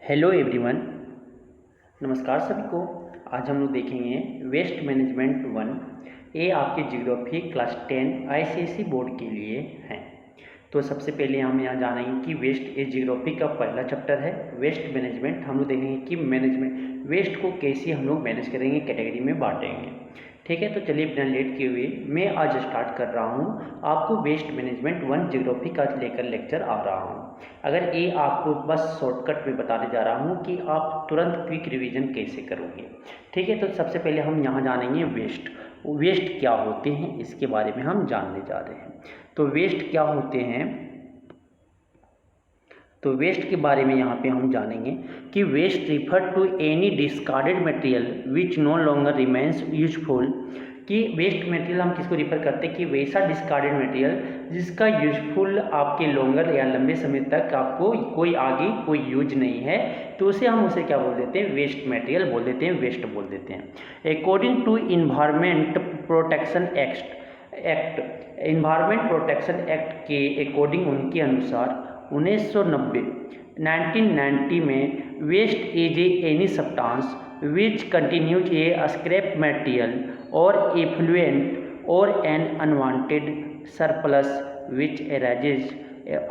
Hello everyone, नमस्कार सभी को। आज हम लोग देखेंगे वेस्ट मैनेजमेंट 1। ये आपके ज्योग्राफी क्लास 10 आईसीएसई बोर्ड के लिए हैं। तो सबसे पहले हम यहाँ जानेंगे कि वेस्ट ये ज्योग्राफी का पहला चैप्टर है। वेस्ट मैनेजमेंट हम लोग देखेंगे कि मैनेजमेंट वेस्ट को कैसे हम लोग मैनेज करेंगे, कैटेगरी में बांटेंगे। ठीक है, तो चलिए बिना लेट किए हुए मैं आज स्टार्ट कर रहा हूँ। आपको वेस्ट मैनेजमेंट 1 ज्योग्राफी का लेकर लेक्चर आ रहा हूँ। अगर ये आपको बस शॉर्टकट में बताने जा रहा हूँ कि आप तुरंत क्विक रिवीजन कैसे करोगे। ठीक है, तो सबसे पहले हम यहाँ जानेंगे वेस्ट क्या होते हैं, इसके बारे में हम जानने जा रहे हैं। तो वेस्ट क्या होते हैं, तो वेस्ट के बारे में यहाँ पे हम जानेंगे कि waste refer to any discarded material which no longer remains useful. कि वेस्ट मटेरियल हम किसको रिफर करते हैं कि वैसा डिस्कार्डेड मटेरियल जिसका यूजफुल आपके लॉन्गर या लंबे समय तक आपको कोई आगे कोई यूज नहीं है, तो हम उसे क्या बोल देते हैं, वेस्ट मटेरियल बोल देते हैं, वेस्ट बोल देते हैं। According to environment protection environment protection act के अकॉर्डिंग, उनके अनुसार 1990 में waste is any substance which continues a scrap material और एफ्लुएंट और an unwanted surplus which arises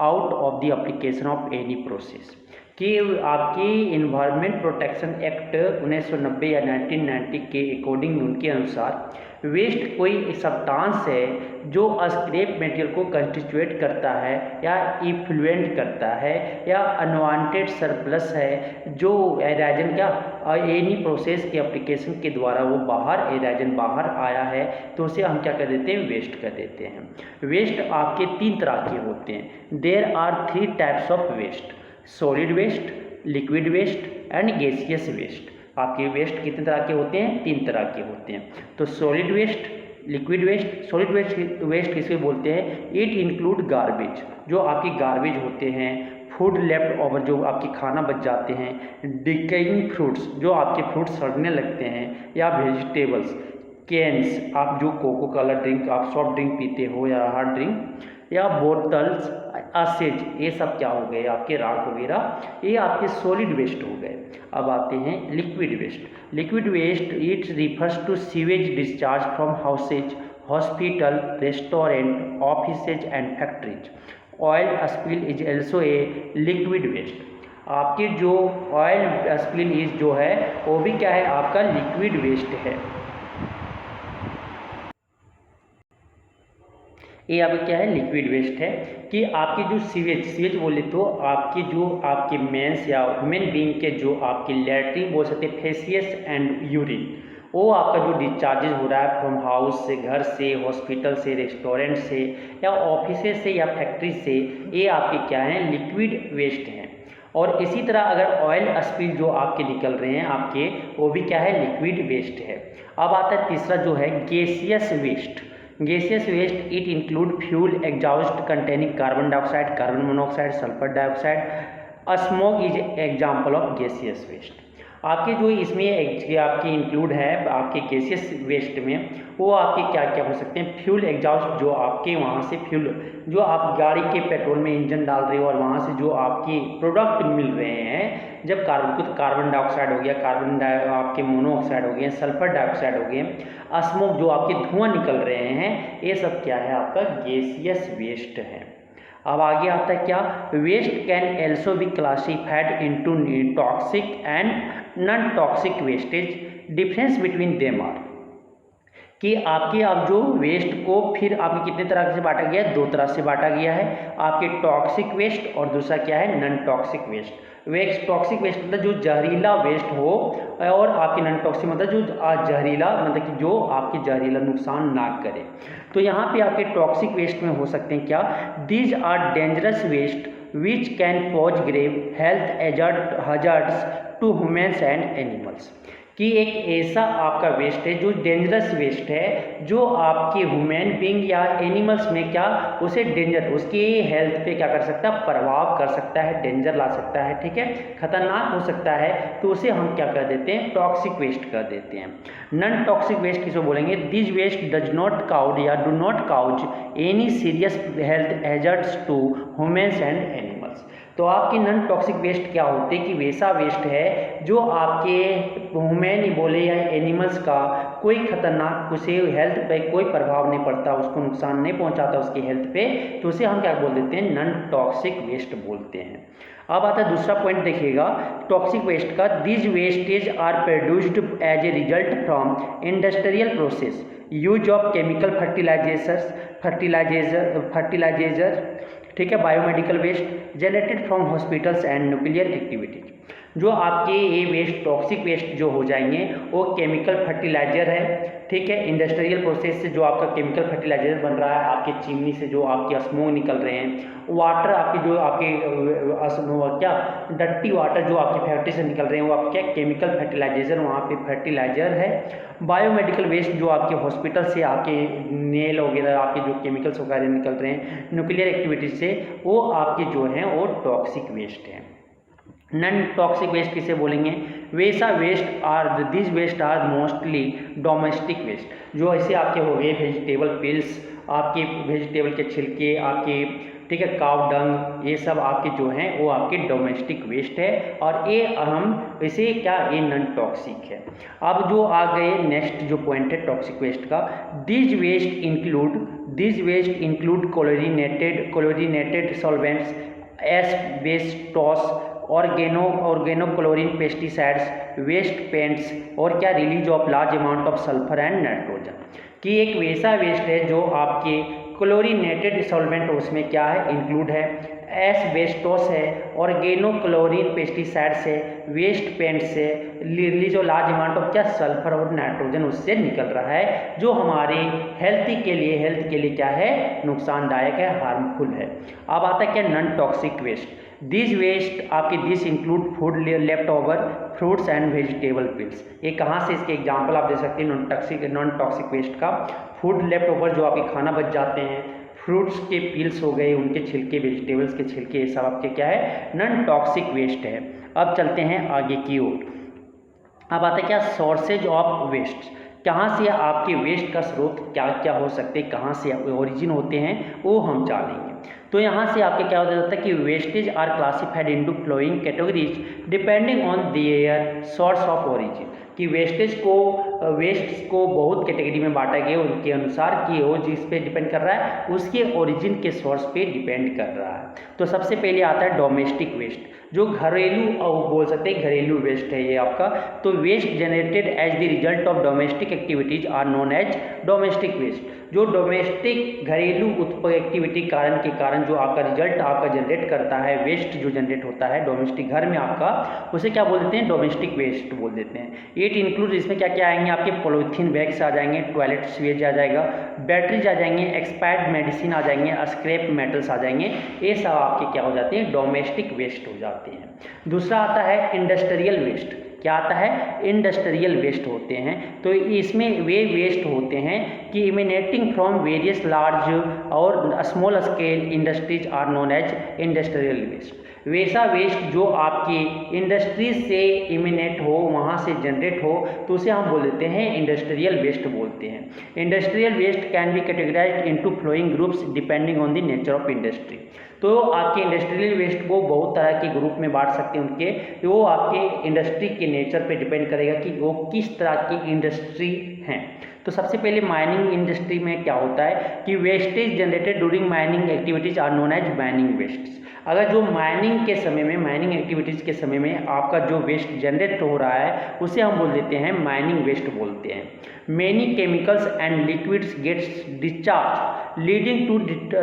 out of the application of any process. कि आपकी इन्वायरमेंट प्रोटेक्शन एक्ट 1990 या 1990 के अकॉर्डिंग, उनके अनुसार वेस्ट कोई सब्सटेंस है जो स्क्रैप मटेरियल को कंस्टिट्यूट करता है या इफ्लुएंट करता है या अनवांटेड सरप्लस है जो एराइजन क्या एनी प्रोसेस के एप्लीकेशन के द्वारा वो एराइजन बाहर आया है, तो उसे हम क्या कर देते हैं, वेस्ट कर देते हैं। वेस्ट आपके 3 तरह के होते हैं। There are 3 types of waste: solid waste, liquid waste and gaseous waste. आपके वेस्ट कितने तरह के होते हैं, 3 तरह के होते हैं। तो solid waste, liquid waste. Solid waste किसे बोलते हैं, इट इंक्लूड गार्बेज, जो आपके गार्बेज होते हैं, फूड लेफ्ट ओवर, जो आपके खाना बच जाते हैं, डिकेइंग फ्रूट्स, जो आपके फ्रूट्स सड़ने लगते हैं, या वेजिटेबल्स, कैंस, आप जो कोको कोला ड्रिंक, आप सॉफ्ट ड्रिंक पीते हो या हार्ड ड्रिंक, या बोतल्स, असेज, ये सब क्या हो गए, आपके राख वगैरह, ये आपके सॉलिड वेस्ट हो गए। अब आते हैं liquid waste. Liquid waste it refers to sewage discharge from houses, hospital, restaurant, offices and factories. Oil spill is also a liquid waste. आपके जो ऑयल स्पिल इज जो है वो भी क्या है, आपका लिक्विड वेस्ट है। ये आपका क्या है, लिक्विड वेस्ट है। कि आपकी जो सीवेज बोले तो आपकी जो आपके मेंस या ह्यूमन बीइंग के जो आपकी लैट्रिन बोल सकते हैं, फेसियस एंड यूरिन, वो आपका जो डिस्चार्जेज हो रहा है फ्रॉम हाउस से, घर से, हॉस्पिटल से, रेस्टोरेंट से, या ऑफिस से, या फैक्ट्री से, ये आपके क्या हैं, लिक्विड वेस्ट हैं। और इसी तरह अगर ऑयल स्पिल जो आपके निकल रहे हैं आपके, वो भी क्या है, लिक्विड वेस्ट है। अब आता है तीसरा जो है gaseous waste. Gaseous waste it include fuel exhaust containing carbon dioxide, carbon monoxide, sulphur dioxide. Smoke is example of gaseous waste. आपके जो इसमें आपके इंक्लूड है आपके गैसियस वेस्ट में, वो आपके क्या क्या हो सकते हैं, फ्यूल एग्जॉस्ट, जो आपके वहाँ से फ्यूल, जो आप गाड़ी के पेट्रोल में इंजन डाल रहे हो और वहाँ से जो आपके प्रोडक्ट मिल रहे हैं, जब कार्बन डाइऑक्साइड हो गया, आपके मोनोऑक्साइड हो गए, सल्फर डाइऑक्साइड हो गए, स्मोक जो आपके धुआं निकल रहे हैं, ये सब क्या है, आपका गैसियस वेस्ट है। अब आगे आता है क्या, waste can also be classified into toxic and non toxic wastage. Difference between them are, कि आपके अब जो वेस्ट को फिर आपके कितने तरह से बांटा गया है, 2 तरह से बांटा गया है। आपके टॉक्सिक वेस्ट और दूसरा क्या है, non toxic waste. Toxic waste मतलब जो जहरीला वेस्ट हो, और आपके नॉन टॉक्सिक मतलब जो जहरीला, मतलब कि जो आपके जहरीला नुकसान ना करे। तो यहाँ पे आपके टॉक्सिक वेस्ट में हो सकते हैं क्या, these are dangerous waste which can pose grave health hazards to humans and animals. कि एक ऐसा आपका वेस्ट है जो डेंजरस वेस्ट है, जो आपके ह्यूमन बीइंग या एनिमल्स में क्या, उसे डेंजर, उसकी हेल्थ पे क्या कर सकता है, प्रभाव कर सकता है, डेंजर ला सकता है, ठीक है, खतरनाक हो सकता है, तो उसे हम क्या कर देते हैं, टॉक्सिक वेस्ट कर देते हैं। नॉन टॉक्सिक वेस्ट किसको बोलेंगे, this waste does not cause या do not cause any serious health hazards to humans and animals. तो आपकी नॉन टॉक्सिक वेस्ट क्या होते हैं कि वैसा वेस्ट है जो आपके ह्यूमन ही बोले या एनिमल्स का कोई खतरनाक उसे हेल्थ पे कोई प्रभाव नहीं पड़ता, उसको नुकसान नहीं पहुंचाता उसकी हेल्थ पे, तो उसे हम क्या बोल देते हैं, नॉन टॉक्सिक वेस्ट बोलते हैं। अब आता है दूसरा पॉइंट देखिएगा टॉक्सिक वेस्ट का। This wastage are produced as a result from industrial process, use of chemical fertiliser, ठीक है, biomedical waste generated from hospitals and nuclear activities. जो आपके ये वेस्ट टॉक्सिक वेस्ट जो हो जाएंगे वो केमिकल फर्टिलाइजर है, ठीक है, इंडस्ट्रियल प्रोसेस से जो आपका केमिकल फर्टिलाइजर बन रहा है, आपके चिमनी से जो आपके स्मोक निकल रहे हैं, वाटर आपके जो आपके क्या डट्टी वाटर जो आपके फैक्ट्री से निकल रहे हैं वो आपके क्या केमिकल फर्टिलाइजर, वहाँ पे फर्टिलाइजर है। बायोमेडिकल वेस्ट जो आपके हॉस्पिटल से आपके नेल वगैरह आपके जो केमिकल्स वगैरह निकल रहे हैं न्यूक्लियर एक्टिविटीज से, वो आपके जो हैं वो टॉक्सिक वेस्ट हैं। नॉन टॉक्सिक वेस्ट किसे बोलेंगे, वैसा waste are this waste are mostly domestic waste, जो ऐसे आपके हो गए वेजिटेबल पिल्स, आपके वेजिटेबल के छिलके, आपके ठीक है काव डंग, ये सब आपके जो हैं वो आपके डोमेस्टिक वेस्ट है और ये हम इसे क्या ये नॉन टॉक्सिक है। अब जो आ गए नेक्स्ट जो पॉइंट है टॉक्सिक वेस्ट का, this waste include chlorinated solvents, asbestos, organochlorine, pesticides, waste paints और क्या release of large amount of sulphur and nitrogen, कि एक वैसा वेस्ट है जो आपके क्लोरीनेटेड सॉल्वेंट उसमें क्या है इंक्लूड है, एस्बेस्टोस है, ऑर्गेनोक्लोरीन पेस्टिसाइड्स है, वेस्ट पेंट से release of large amount of क्या सल्फर और नाइट्रोजन उससे निकल रहा है, जो हमारे हेल्थ के लिए क्या है नुकसानदायक है, हार्मफुल है। अब आता है क्या non toxic waste. This waste आपके this include food left over, fruits and vegetable peels. ये कहाँ से इसके एग्जांपल आप दे सकते हैं नॉन टॉक्सिक वेस्ट का, फूड लेफ्ट ओवर जो आपके खाना बच जाते हैं, फ्रूट्स के पील्स हो गए उनके छिलके, वेजिटेबल्स के छिलके, ये सब आपके क्या है नॉन टॉक्सिक वेस्ट है। अब चलते हैं आगे की ओर। अब आता है क्या सोर्सेज ऑफ वेस्ट, कहाँ से आपके वेस्ट का स्रोत क्या क्या हो सकते हैं, कहाँ से ओरिजिन होते हैं वो हम जानेंगे। तो यहाँ से आपके क्या हो जाता है कि wastage are classified into following categories depending on their source of origin, कि वेस्ट को बहुत कैटेगरी में बांटा गया उनके अनुसार कि वो जिस पे डिपेंड कर रहा है उसके ओरिजिन के सोर्स पे डिपेंड कर रहा है। तो सबसे पहले आता है डोमेस्टिक वेस्ट, जो घरेलू बोल सकते हैं घरेलू वेस्ट है ये आपका। तो waste generated as the result of domestic activities are known as domestic waste, जो डोमेस्टिक घरेलू एक्टिविटी के कारण जो आपका रिजल्ट आपका जनरेट करता है, वेस्ट जो जनरेट होता है डोमेस्टिक घर में आपका, उसे क्या बोल देते हैं डोमेस्टिक वेस्ट बोल देते हैं। इट इंक्लूड इसमें क्या क्या आएंगे आपके पॉलीथीन बैग्स आ जाएंगे, टॉयलेट स्वेज आ जाएगा, बैटरीज आ जाएंगे, एक्सपायर्ड मेडिसिन आ जाएंगे, स्क्रैप मेटल्स आ जाएंगे, ये सब आपके क्या हो जाते हैं डोमेस्टिक वेस्ट हो जाते हैं। दूसरा आता है इंडस्ट्रियल वेस्ट, क्या आता है इंडस्ट्रियल वेस्ट होते हैं। तो इसमें वे वेस्ट होते हैं कि इमिनेटिंग फ्रॉम वेरियस लार्ज और small scale industries are known as industrial waste. वैसा वेस्ट जो आपकी इंडस्ट्रीज से इमिनेट हो, वहाँ से जनरेट हो, तो उसे हम बोल देते हैं इंडस्ट्रियल वेस्ट बोलते हैं। Industrial waste can be categorised into following groups depending on the nature of industry. तो आपके इंडस्ट्रियल वेस्ट को बहुत तरह के ग्रुप में बांट सकते हैं उनके, वो आपके इंडस्ट्री के नेचर पे डिपेंड करेगा कि वो किस तरह की इंडस्ट्री हैं। तो सबसे पहले माइनिंग इंडस्ट्री में क्या होता है कि wastage generated during mining activities are known as mining waste. अगर जो माइनिंग के समय में माइनिंग एक्टिविटीज़ के समय में आपका जो वेस्ट जनरेट हो रहा है उसे हम बोल देते हैं माइनिंग वेस्ट बोलते हैं। Many chemicals and liquids gets discharge leading to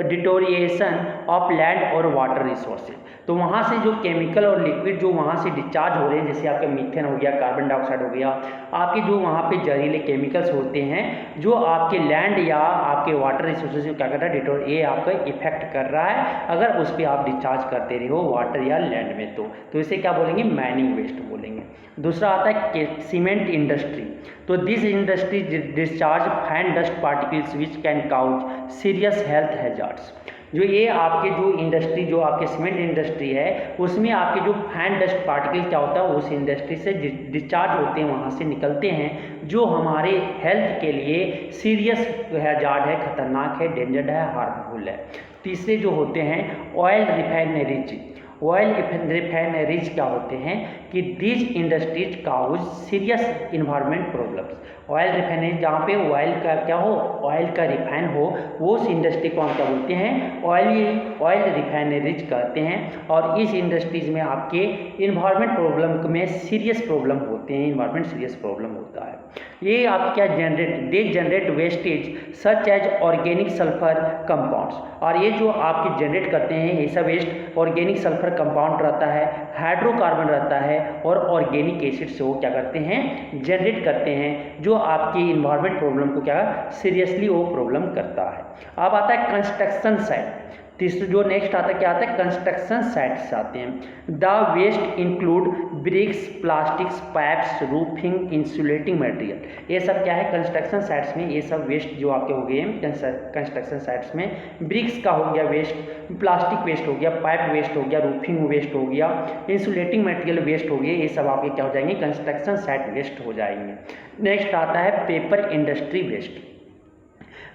deterioration of land और वाटर रिसोर्सेज। तो वहाँ से जो केमिकल और लिक्विड जो वहाँ से डिस्चार्ज हो रहे हैं, जैसे आपका मीथेन हो गया, कार्बन डाइऑक्साइड हो गया, आपके जो वहाँ पे जहरीले केमिकल्स होते हैं जो आपके लैंड या आपके वाटर रिसोर्सेज को क्या कर रहा है ये आपका इफेक्ट कर रहा है अगर उस पर आप डिस्चार्ज करते रहे हो वाटर या लैंड में। तो इसे क्या बोलेंगे माइनिंग वेस्ट बोलेंगे। दूसरा आता है सीमेंट इंडस्ट्री। तो this industry discharge fine dust particles which can cause serious health hazards. जो ये आपके जो इंडस्ट्री जो आपके सीमेंट इंडस्ट्री है उसमें आपके जो फाइन डस्ट पार्टिकल क्या होता है उस इंडस्ट्री से डिस्चार्ज होते हैं, वहाँ से निकलते हैं, जो हमारे हेल्थ के लिए सीरियस हैजार्ड है, खतरनाक है, डेंजर है, हार्मफुल है। तीसरे जो होते हैं ऑयल रिफाइनरीज। ऑयल रिफाइनरीज क्या होते हैं कि these industries cause serious environment problems. Oil refinery जहाँ पे ऑयल का क्या हो, ऑयल का रिफाइन हो, वो उस इंडस्ट्री को हम क्या बोलते हैं, ऑयल रिफाइनरीज कहते हैं। और इस इंडस्ट्रीज में आपके इन्वायरमेंट प्रॉब्लम में सीरियस प्रॉब्लम होते हैं, इन्वायरमेंट सीरियस प्रॉब्लम होता है। ये आप क्या generate wastage such as organic sulphur compounds. और ये जो आपके जनरेट करते हैं ऐसा वेस्ट ऑर्गेनिक सल्फर कंपाउंड रहता है, हाइड्रोकार्बन रहता है और ऑर्गेनिक एसिड से वो क्या करते हैं, जनरेट करते हैं, जो आपकी इन्वायरमेंट प्रॉब्लम को क्या सीरियसली वो प्रॉब्लम करता है। अब आता है कंस्ट्रक्शन साइट। तीसरा जो नेक्स्ट आता है क्या आता है, कंस्ट्रक्शन साइट्स आते हैं। The waste include bricks, plastics, pipes, roofing, insulating material. ये सब क्या है कंस्ट्रक्शन साइट्स में, ये सब वेस्ट जो आपके हो गए हैं कंस्ट्रक्शन साइट्स में। ब्रिक्स का हो गया वेस्ट, प्लास्टिक वेस्ट हो गया, पाइप वेस्ट हो गया, रूफिंग वेस्ट हो गया, इंसुलेटिंग मटेरियल वेस्ट हो गया, ये सब आपके क्या हो जाएंगे, कंस्ट्रक्शन साइट वेस्ट हो जाएंगे। नेक्स्ट आता है paper industry waste.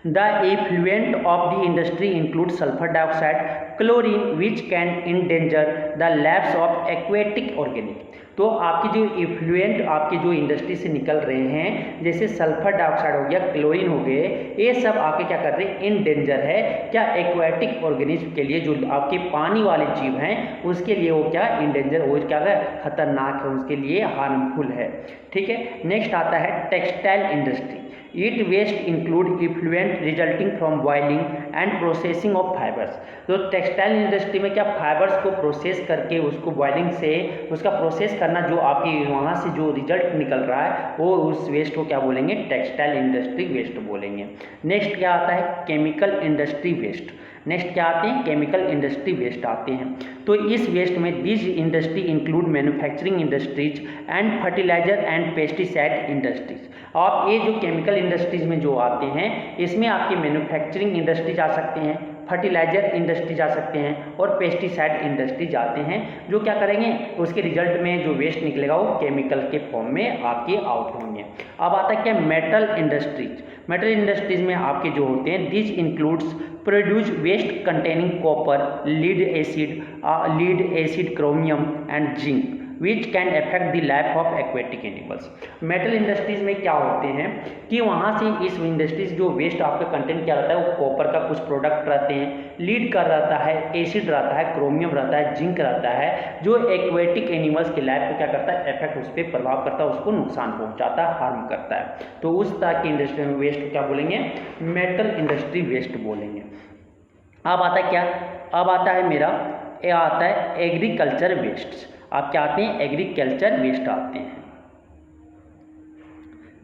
The effluent of the industry includes sulfur dioxide, chlorine, which can endanger the lives of aquatic organisms। तो आपकी जो इफ्लुएंट आपकी जो इंडस्ट्री से निकल रहे हैं, जैसे सल्फर डाइऑक्साइड हो गया, क्लोरीन हो गए, ये सब आपके क्या कर रहे हैं, इन डेंजर है क्या, एक्वाटिक ऑर्गेनिज्म के लिए, जो आपके पानी वाले जीव हैं उसके लिए वो क्या इन डेंजर, वो क्या है खतरनाक है, उसके लिए हार्मफुल है। ठीक है। नेक्स्ट आता है textile industry. It waste include effluent resulting from boiling and processing of fibres. तो टेक्सटाइल इंडस्ट्री में क्या फाइबर्स को प्रोसेस करके उसको बॉइलिंग से उसका प्रोसेस करना, जो आपकी वहाँ से जो रिजल्ट निकल रहा है वो उस वेस्ट को क्या बोलेंगे, टेक्सटाइल इंडस्ट्री वेस्ट बोलेंगे। नेक्स्ट क्या आता है, केमिकल इंडस्ट्री वेस्ट। नेक्स्ट क्या आते हैं, केमिकल इंडस्ट्री वेस्ट आते हैं। तो इस वेस्ट में this industry include manufacturing industries and fertiliser and pesticide industries. आप ये जो केमिकल इंडस्ट्रीज में जो आते हैं, इसमें आपके मैन्युफैक्चरिंग इंडस्ट्रीज आ सकते हैं, फर्टिलाइजर इंडस्ट्री जा सकते हैं और पेस्टिसाइड इंडस्ट्री जाते हैं, जो क्या करेंगे, उसके रिजल्ट में जो वेस्ट निकलेगा वो केमिकल के फॉर्म में आपके आउट होंगे। अब आता है क्या, मेटल इंडस्ट्रीज। मेटल इंडस्ट्रीज में आपके जो होते हैं, this includes produce waste containing copper, lead acid, chromium and zinc which can affect the life of aquatic animals. Metal industries में क्या होते हैं कि वहाँ से इस इंडस्ट्रीज जो वेस्ट आपका कंटेंट क्या रहता है, वो कॉपर का कुछ प्रोडक्ट रहते हैं, लीड का रहता है, एसिड रहता है, क्रोमियम रहता है, जिंक रहता है, जो एक्वेटिक एनिमल्स की लाइफ को क्या करता है, इफेक्ट उस पर प्रभाव करता है, उसको नुकसान पहुँचाता है, हार्म करता है। तो उस तरह की इंडस्ट्री में वेस्ट क्या बोलेंगे, मेटल इंडस्ट्री वेस्ट बोलेंगे। अब आता है क्या, अब आता है मेरा, ये आता है एग्रीकल्चर वेस्ट। आप क्या आते हैं, एग्रीकल्चर वेस्ट आते हैं।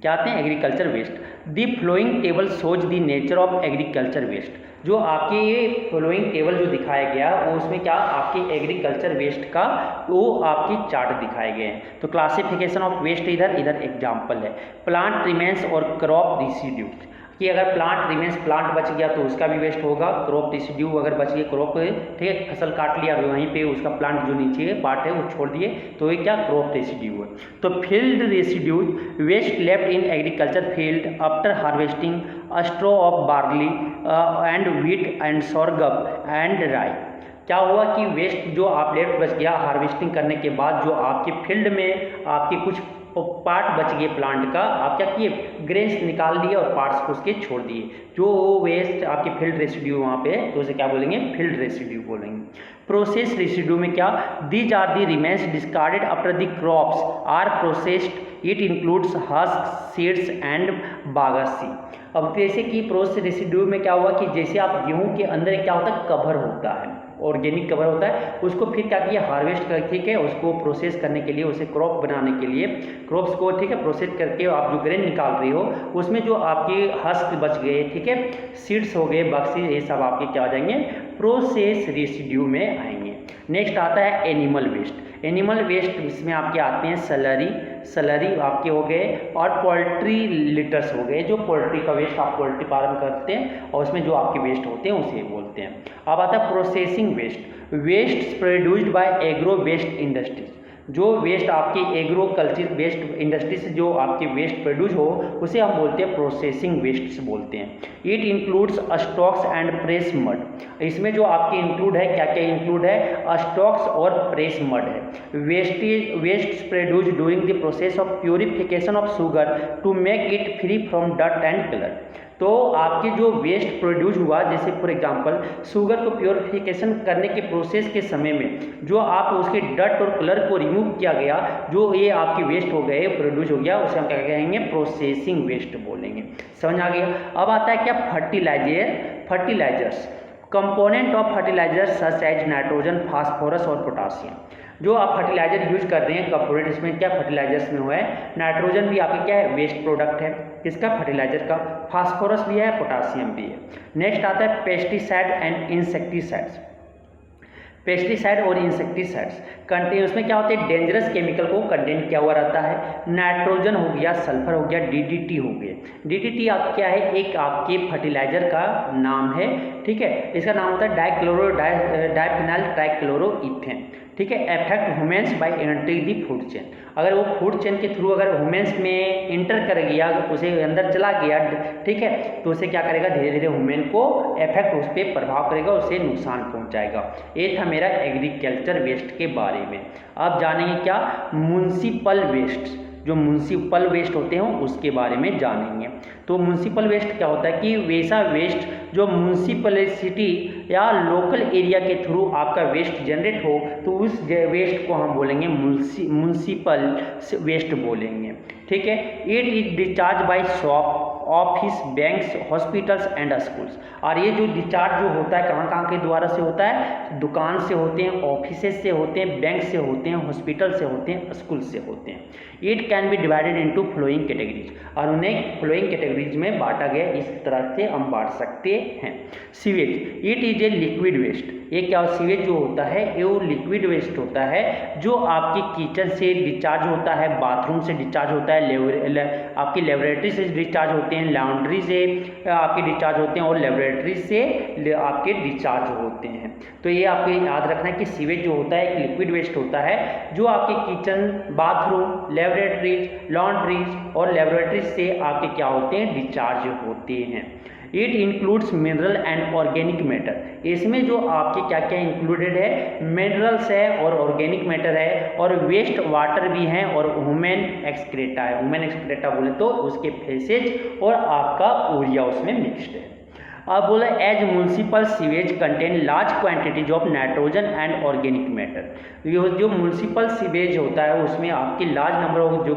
क्या आते हैं, agriculture waste. The following table shows the nature of agriculture waste. जो आपके ये फ्लोइंग टेबल जो दिखाया गया वो उसमें क्या आपके एग्रीकल्चर वेस्ट का वो आपकी चार्ट दिखाए गए हैं। तो क्लासिफिकेशन ऑफ वेस्ट इधर एग्जाम्पल है, प्लांट रिमेन्स और क्रॉप रिसीड्यूज, कि अगर प्लांट रिमेन्स, प्लांट बच गया तो उसका भी वेस्ट होगा, क्रॉप रिसीड्यू अगर बच गया, क्रॉप ठीक है फसल काट लिया वहीं पे उसका प्लांट जो नीचे पार्ट है वो छोड़ दिए तो ये क्या क्रॉप रेसिड्यू है। तो field residues waste left in agriculture field after harvesting straw of barley and wheat and sorghum and rye. क्या हुआ कि वेस्ट जो आप लेफ्ट बच गया हार्वेस्टिंग करने के बाद, जो आपके फील्ड में आपके कुछ पार्ट बच गए प्लांट का, आप क्या किए, ग्रेन्स निकाल लिए और पार्ट्स को उसके छोड़ दिए, जो वेस्ट आपके फील्ड रेसिड्यू वहाँ पे, तो उसे क्या बोलेंगे, फील्ड रेसिड्यू बोलेंगे। प्रोसेस रेसिड्यू में क्या, these are the remains discarded after the crops are processed, it includes husk, seeds and bagasse. अब जैसे कि प्रोसेस रेसिड्यू में क्या हुआ कि जैसे आप गेहूं के अंदर क्या होता है, कवर होता है, ऑर्गेनिक कवर होता है, उसको फिर क्या किया, हार्वेस्ट कर, ठीक है, उसको प्रोसेस करने के लिए, उसे क्रॉप बनाने के लिए, क्रॉप्स को ठीक है प्रोसेस करके आप जो ग्रेन निकाल रहे हो उसमें जो आपके हस्क बच गए, ठीक है, सीड्स हो गए, बक्सी, ये सब आपके क्या हो जाएंगे, प्रोसेस रेसिड्यू में आएंगे। नेक्स्ट आता है एनिमल वेस्ट। एनिमल वेस्ट इसमें आपके आते हैं सलरी आपके हो गए और पोल्ट्री लिटर्स हो गए, जो पोल्ट्री का वेस्ट आप पोल्ट्री फार्म करते हैं और उसमें जो आपके वेस्ट होते हैं उसे बोलते हैं। अब आता है processing waste produced by agro waste industries. जो वेस्ट आपकी एग्रोकल्चर वेस्ट इंडस्ट्री से जो आपके वेस्ट प्रोड्यूस हो उसे हम बोलते हैं प्रोसेसिंग वेस्ट बोलते हैं। It includes stocks and press mud, इसमें जो आपके इंक्लूड है क्या क्या इंक्लूड है, स्टॉक्स और प्रेस मड है। Waste produce during the process of purification of sugar to make it free from dust and colour. तो आपके जो वेस्ट प्रोड्यूस हुआ, जैसे फॉर एग्जांपल शुगर को प्योरिफिकेशन करने के प्रोसेस के समय में जो आप उसके डस्ट और कलर को रिमूव किया गया, जो ये आपके वेस्ट हो गए प्रोड्यूस हो गया, उसे हम क्या कहेंगे, प्रोसेसिंग वेस्ट बोलेंगे। समझ आ गया। अब आता है क्या, fertilisers. Component of fertilisers such as nitrogen, phosphorus और पोटासियम। जो आप फर्टिलाइजर यूज कर रहे हैं कंपोनेंट, इसमें क्या फर्टिलाइजर्स में हुआ है, नाइट्रोजन भी आपके क्या है, वेस्ट प्रोडक्ट है किसका, फर्टिलाइजर का, फास्फोरस भी है, पोटासियम भी है। नेक्स्ट आता है पेस्टिसाइड एंड इंसेक्टिसाइड्स। पेस्टिसाइड और इंसेक्टिसाइड्स कंटेन, उसमें क्या होते हैं, डेंजरस केमिकल को कंटेन किया हुआ रहता है। नाइट्रोजन हो गया, सल्फर हो गया, डीडीटी हो गया। डीडीटी आप क्या है, एक आपके फर्टिलाइजर का नाम है, ठीक है। इसका नाम होता है डाइफिनाइल ट्राइक्लोरोइथेन, ठीक है। अफेक्ट ह्यूमन्स बाय एंटरिंग दी फूड चेन, अगर वो फूड चेन के थ्रू अगर ह्यूमन्स में इंटर कर गया, उसे अंदर चला गया, ठीक है, तो उसे क्या करेगा, धीरे धीरे ह्यूमन को इफेक्ट, उस पर प्रभाव करेगा, उसे नुकसान पहुंचाएगा। ये था मेरा एग्रीकल्चर वेस्ट के बारे में। अब जानेंगे क्या, म्युनिसिपल वेस्ट, जो म्युनिसिपल वेस्ट होते हैं उसके बारे में जानेंगे। तो म्युनिसिपल वेस्ट क्या होता है कि वैसा वेस्ट जो म्युनिसिपलिटी या लोकल एरिया के थ्रू आपका वेस्ट जनरेट हो, तो उस वेस्ट को हम बोलेंगे म्युनिसिपल वेस्ट बोलेंगे, ठीक है। It is discharge by shop, office, banks, hospitals and schools. और ये जो डिस्चार्ज जो होता है कहाँ के द्वारा से होता है, दुकान से होते हैं, ऑफिस से होते हैं, बैंक से होते हैं, हॉस्पिटल से होते हैं, स्कूल से होते हैं। It can be divided into following categories, और उन्हें फ्लोइंग कैटेगरीज में बांटा गया, इस तरह से हम बांट सकते हैं। Sewage, it is a liquid waste. ये क्या, सीवेज जो होता है ये वो लिक्विड वेस्ट होता है जो आपके किचन से डिस्चार्ज होता है, बाथरूम से डिस्चार्ज होता है, आपकी लेबोरेटरी से डिस्चार्ज होते हैं, लॉन्ड्री से आपके डिस्चार्ज होते हैं, और लेबोरेटरी से आपके डिस्चार्ज होते हैं। तो ये आपको याद रखना है कि सीवेज जो होता है एक लिक्विड वेस्ट होता है जो आपके किचन, बाथरूम, लेबोरेटरीज, लॉन्ड्रीज और लेबोरेटरीज से आपके क्या होते हैं, डिस्चार्ज होते हैं। It includes mineral and organic matter, इसमें जो आपके क्या क्या इंक्लूडेड है, मिनरल्स है और ऑर्गेनिक मैटर है, और वेस्ट वाटर भी हैं, और ह्यूमन एक्सक्रेटा है। ह्यूमन एक्सक्रेटा बोले तो उसके फेसेज और आपका यूरिया उसमें मिक्स्ड है। अब बोला as municipal sewage contain large quantities of nitrogen and organic matter. जो म्युनिसिपल सीवेज होता है उसमें आपकी लार्ज नंबर ऑफ जो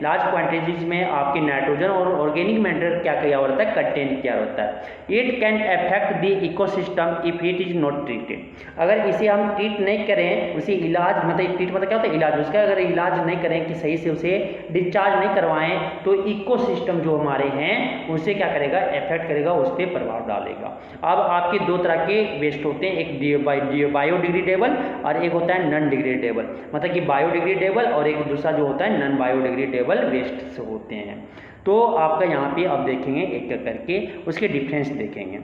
लार्ज क्वांटिटीज में आपके नाइट्रोजन और ऑर्गेनिक मैटर क्या किया होता है, कंटेन किया होता है। It can affect the ecosystem if it is not treated. अगर इसे हम ट्रीट नहीं करें, उसे इलाज मतलब ट्रीट मतलब क्या होता है, इलाज, उसका अगर इलाज नहीं करें कि सही से उसे डिस्चार्ज नहीं करवाएं, तो इकोसिस्टम जो हमारे हैं उसे क्या करेगा, इफेक्ट करेगा, उस पर प्रभाव डालेगा। अब आपके दो तरह के वेस्ट होते हैं, एक बायोडिग्रेडेबल और एक होता है नॉन डिग्रेडेबल। मतलब कि बायोडिग्रेडेबल और एक दूसरा जो होता है नॉन बायोडिग्रेडेबल वेस्ट से होते हैं। तो आपका यहाँ पे अब देखेंगे एक एक करके उसके डिफरेंस देखेंगे।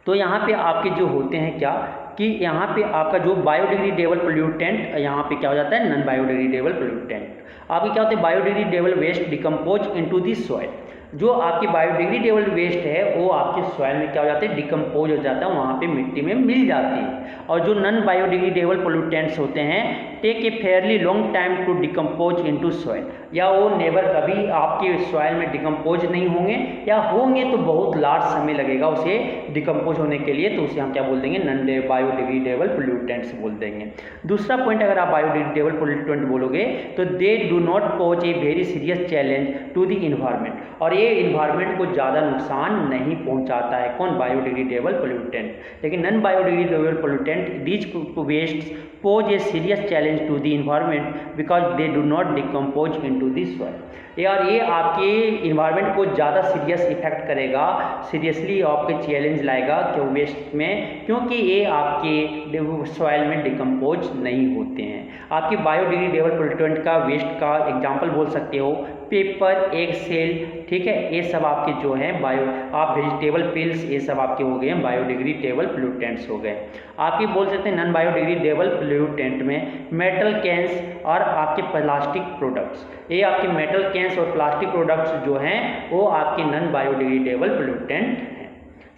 तो यहाँ पे आपके जो होते हैं क्या कि यहाँ पे आपका जो बायोडिग्रेडेबल पोल्यूटेंट, यहाँ पे क्या हो जाता है, नॉन बायोडिग्रेडेबल पोल्यूटेंट। आपके क्या होते हैं, biodegradable waste decompose into the soil. जो आपकी बायोडिग्रेडेबल वेस्ट है वो आपके सॉइल में क्या हो जाते हैं, डिकम्पोज हो जाता है, वहाँ पे मिट्टी में मिल जाती है। और जो नॉन बायोडिग्रेडेबल पोल्यूटेंट्स होते हैं take a fairly long time to decompose into soil, या वो नेवर कभी आपके सॉइल में डिकम्पोज नहीं होंगे, या होंगे तो बहुत लार्ज समय लगेगा उसे डिकम्पोज होने के लिए, तो उसे हम क्या बोल देंगे, नॉन बायोडिग्रेडेबल पोल्यूटेंट्स बोल देंगे। दूसरा पॉइंट, अगर आप बायोडिग्रेडेबल पोल्यूटेंट बोलोगे तो they do not pose a very serious challenge to the environment, और ये इन्वायरमेंट को ज़्यादा नुकसान नहीं पहुंचाता है। कौन, बायोडिग्रेडेबल पोल्यूटेंट। लेकिन non biodegradable pollutant these waste pose a serious challenge to the environment because they do not decompose into the soil. और ये आपके इन्वायरमेंट को ज़्यादा सीरियस इफेक्ट करेगा, सीरियसली आपके चैलेंज लाएगा क्यों वेस्ट में, क्योंकि ये आपके सॉइल में डिकम्पोज नहीं होते हैं। आपकी बायोडिग्रेडेबल पोल्यूटेंट का वेस्ट का एग्जाम्पल बोल सकते हो पेपर, एग सेल, ठीक है, ये सब आपके जो हैं बायो, आप वेजिटेबल पिल्स, ये सब आपके हो गए हैं बायोडिग्रेडेबल पोल्यूटेंट्स हो गए। आपके बोल सकते हैं नॉन बायोडिग्रेडेबल पोल्यूटेंट में मेटल कैंस और आपके प्लास्टिक प्रोडक्ट्स, ये आपके मेटल कैंस और प्लास्टिक प्रोडक्ट्स जो हैं वो आपके नॉन बायोडिग्रेडेबल पोल्यूटेंट हैं।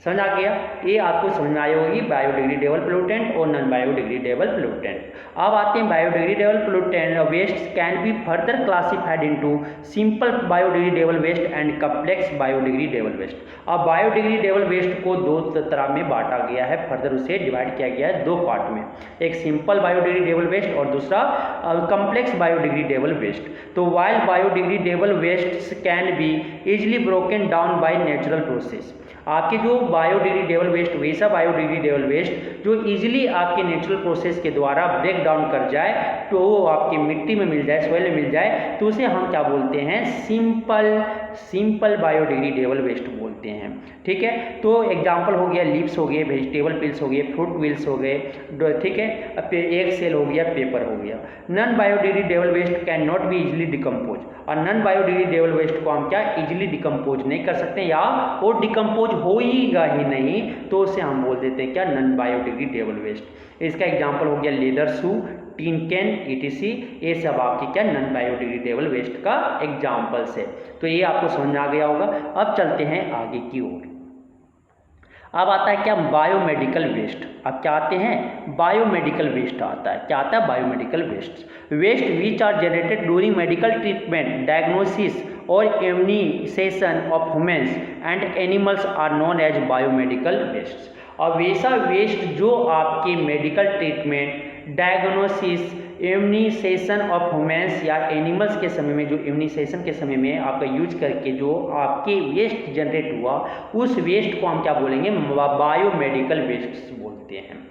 समझ आ गया, ये आपको समझ में आई होगी बायोडिग्रेडेबल पोल्यूटेंट और नॉन बायोडिग्रेडेबल पोल्यूटेंट। अब आते हैं biodegradable pollutant waste can be further classified into simple biodegradable waste and complex biodegradable waste. अब बायोडिग्रेडेबल वेस्ट को दो तरह में बांटा गया है, फर्दर उसे डिवाइड किया गया है दो पार्ट में, एक सिंपल बायोडिग्रेडेबल वेस्ट और दूसरा कॉम्प्लेक्स बायोडिग्रेडेबल वेस्ट। तो while biodegradable waste can be easily broken down by natural process, आपके जो बायोडिग्रेडेबल वेस्ट, वैसा बायोडिग्रेडेबल वेस्ट जो इजीली आपके नेचुरल प्रोसेस के द्वारा ब्रेक डाउन कर जाए तो वो आपकी मिट्टी में मिल जाए, सॉइल में मिल जाए, तो उसे हम क्या बोलते हैं, सिंपल बायोडिग्रेडेबल वेस्ट बोलते हैं। ठीक है, तो एग्जांपल हो गया लीव्स हो गए, वेजिटेबल पिल्स हो गए, फ्रूट पिल्स हो गए, ठीक है, एग सेल हो गया, पेपर हो गया। Non biodegradable waste can not be easily decompose, और नॉन बायोडिग्रेडेबल वेस्ट को हम क्या इजिली डिकम्पोज नहीं कर सकते या वो डिकम्पोज होगा ही नहीं, तो उसे हम बोल देते हैं क्या, नॉन बायोडिग्रेडेबल वेस्ट। इसका एग्जांपल हो गया leather shoe, tin can, ETC, ये सब आपके क्या नॉन बायोडिग्रेडेबल वेस्ट का एग्जांपल्स है। तो ये आपको समझ आ गया होगा। अब चलते हैं आगे की ओर। अब आता है क्या, बायोमेडिकल वेस्ट। अब क्या आते हैं, बायोमेडिकल वेस्ट आता है। क्या आता है, biomedical waste, waste which are generated during medical treatment, diagnosis और immunization of humans and animals are known as biomedical waste. और वैसा वेस्ट जो आपके medical treatment, diagnosis, immunization of humans या एनिमल्स के समय में, जो इम्यूनाइजेशन के समय में आपका यूज करके जो आपके वेस्ट जनरेट हुआ, उस वेस्ट को हम क्या बोलेंगे, बायोमेडिकल वेस्ट बोलते हैं।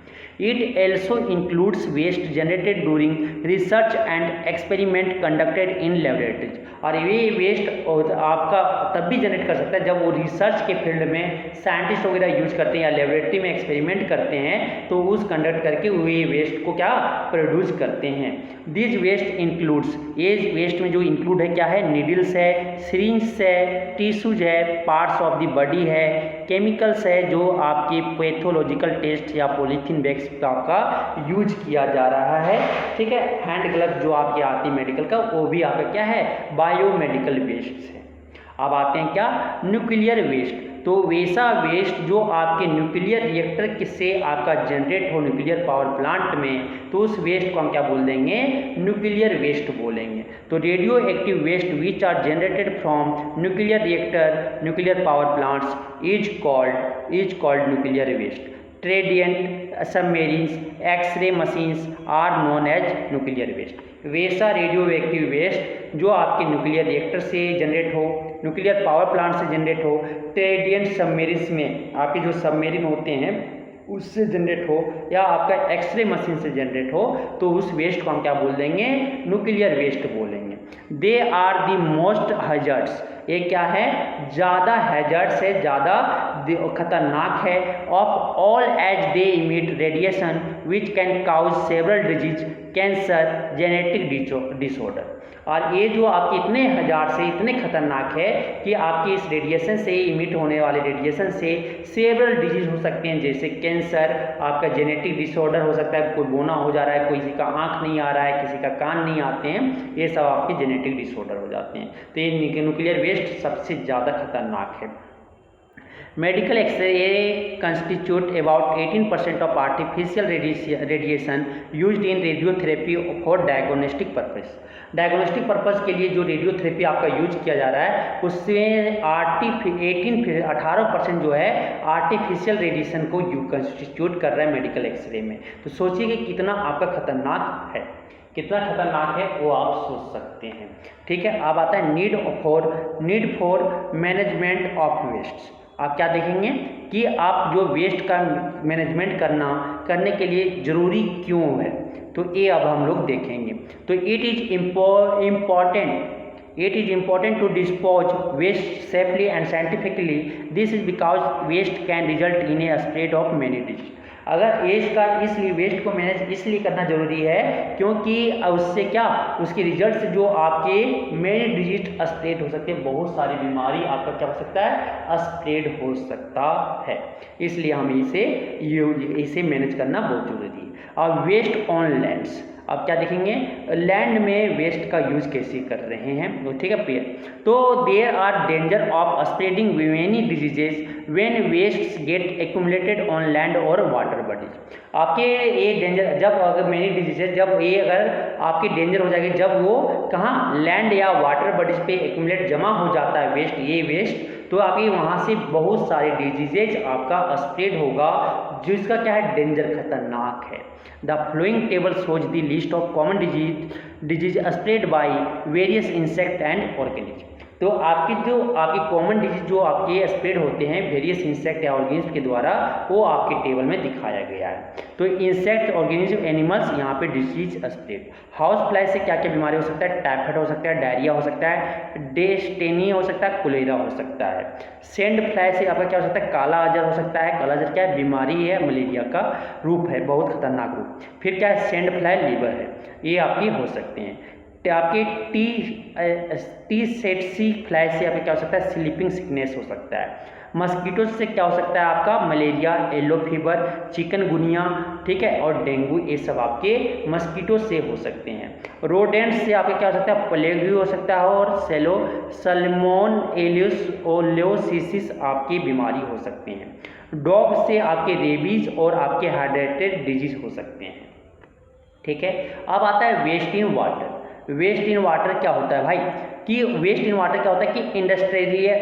It also includes waste generated during research and experiment conducted in laboratories। और ये वेस्ट आपका तब भी जनरेट कर सकता है जब वो रिसर्च के फील्ड में साइंटिस्ट वगैरह यूज करते हैं या लेबोरेटरी में एक्सपेरिमेंट करते हैं, तो उस कंडक्ट करके वो ये वेस्ट को क्या प्रोड्यूस करते हैं। दिस वेस्ट इंक्लूड्स, ये वेस्ट में जो इंक्लूड है क्या है, नीडल्स है, सिरिंज है, टिश्यूज है, पार्ट्स ऑफ द बॉडी है, केमिकल्स है जो आपके पैथोलॉजिकल टेस्ट या पॉलीथीन बैग्स का यूज किया जा रहा है। ठीक है, हैंड ग्लव्स जो आपके आती है मेडिकल का, वो भी आपका क्या है, बायोमेडिकल वेस्ट है। अब आते हैं क्या, न्यूक्लियर वेस्ट। तो वैसा वेस्ट जो आपके न्यूक्लियर रिएक्टर से आपका जनरेट हो न्यूक्लियर पावर प्लांट में, तो उस वेस्ट को हम क्या बोल देंगे, न्यूक्लियर वेस्ट बोलेंगे। तो radioactive waste which are generated from nuclear reactor, nuclear power plants is called nuclear waste. Trident submarines, x ray machines are known as nuclear waste. वैसा रेडियो एक्टिव वेस्ट जो आपके न्यूक्लियर रिएक्टर से generate हो, nuclear power plant से generate हो, trident सबमेरीन्स में आपके जो सबमेरीन होते हैं उससे जनरेट हो, या आपका एक्सरे मशीन से जनरेट हो, तो उस वेस्ट को हम क्या बोल देंगे, न्यूक्लियर वेस्ट बोलेंगे। They are the most hazards, ये क्या है, ज़्यादा हैजर्ड्स है, ज़्यादा खतरनाक है, of all as they emit radiation which can cause several disease, cancer, genetic disorder. और ये जो आपके इतने हजार से इतने खतरनाक है कि आपकी इस रेडिएशन से, इमिट होने वाले रेडिएशन से सेवरल डिजीज हो सकते हैं, जैसे कैंसर, आपका जेनेटिक डिसऑर्डर हो सकता है, कोई बोना हो जा रहा है, किसी का आंख नहीं आ रहा है, किसी का कान नहीं आते हैं, ये सब आपके जेनेटिक डिसऑर्डर हो जाते हैं। तो ये न्यूक्लियर वेस्ट सबसे ज़्यादा खतरनाक है। Medical x ray constitute about 18% of artificial radiation used in radiotherapy for diagnostic purpose. Diagnostic purpose के लिए जो रेडियोथेरेपी आपका यूज किया जा रहा है, उसमें 18% जो है आर्टिफिशियल रेडिएशन को कंस्टिट्यूट कर रहा है मेडिकल एक्सरे में। तो सोचिए कि कितना आपका खतरनाक है, कितना खतरनाक है वो आप सोच सकते हैं। ठीक है, अब आता है need for management of waste. आप क्या देखेंगे कि आप जो वेस्ट का मैनेजमेंट करने के लिए ज़रूरी क्यों है, तो ये अब हम लोग देखेंगे। तो it is important to dispose waste safely and scientifically. This is because waste can result in a spread of many disease. अगर इसलिए वेस्ट को मैनेज इसलिए करना जरूरी है क्योंकि उससे क्या उसके रिजल्ट से जो आपके मेनी डिजीज स्प्रेड हो सकते हैं, बहुत सारी बीमारी आपका क्या हो सकता है स्प्रेड हो सकता है, इसलिए हमें इसे मैनेज करना बहुत जरूरी है। और वेस्ट ऑन लैंड्स, अब क्या देखेंगे लैंड में वेस्ट का यूज कैसे कर रहे हैं, ठीक है पेयर। तो there are danger of spreading many diseases when waste get accumulated on land और वाटर बॉडीज। आपके ये डेंजर जब अगर मेनी डिजीजेज जब ये अगर आपके डेंजर हो जाएगी जब वो कहाँ लैंड या वाटर बॉडीज पे एक्यूमुलेट जमा हो जाता है वेस्ट, ये वेस्ट, तो आपके वहाँ से बहुत सारे डिजीजेज आपका स्प्रेड होगा जिसका क्या है डेंजर खतरनाक है। The following table shows the list of common disease spread by various insect and organisms। तो आपकी कॉमन डिजीज जो आपके स्प्रेड होते हैं वेरियस इंसेक्ट या ऑर्गेनिज्म के द्वारा वो आपके टेबल में दिखाया गया है। तो इंसेक्ट ऑर्गेनिज्म एनिमल्स यहाँ पे डिजीज स्प्रेड, हाउस फ्लाई से क्या क्या बीमारी हो सकता है, टाइफाइड हो सकता है, डायरिया हो सकता है, डेस्टेनी हो सकता है, कोलेरा हो सकता है। सेंड फ्लाई से आपका क्या हो सकता है काला अजर हो सकता है, काला अजर क्या है बीमारी है, मलेरिया का रूप है, बहुत खतरनाक रूप। फिर क्या है सेंड फ्लाई लीवर है, ये आपकी हो सकते हैं। आपके टी सेट्सी फ्लाई से आपका क्या हो सकता है स्लीपिंग सिकनेस हो सकता है। मस्कीटो से क्या हो सकता है आपका मलेरिया, येलो फीवर, चिकनगुनिया, ठीक है, और डेंगू, ये सब आपके मस्कीटो से हो सकते हैं। रोडेंट से आपके क्या हो सकता है प्लेग हो सकता है और सैल्मोन एलियोसिस आपकी बीमारी हो सकते हैं। डॉग से आपके रेबीज और आपके हाइड्रेटेड डिजीज हो सकते हैं, ठीक है। अब आता है waste in water. Waste in water क्या होता है भाई कि वेस्ट इन वाटर क्या होता है कि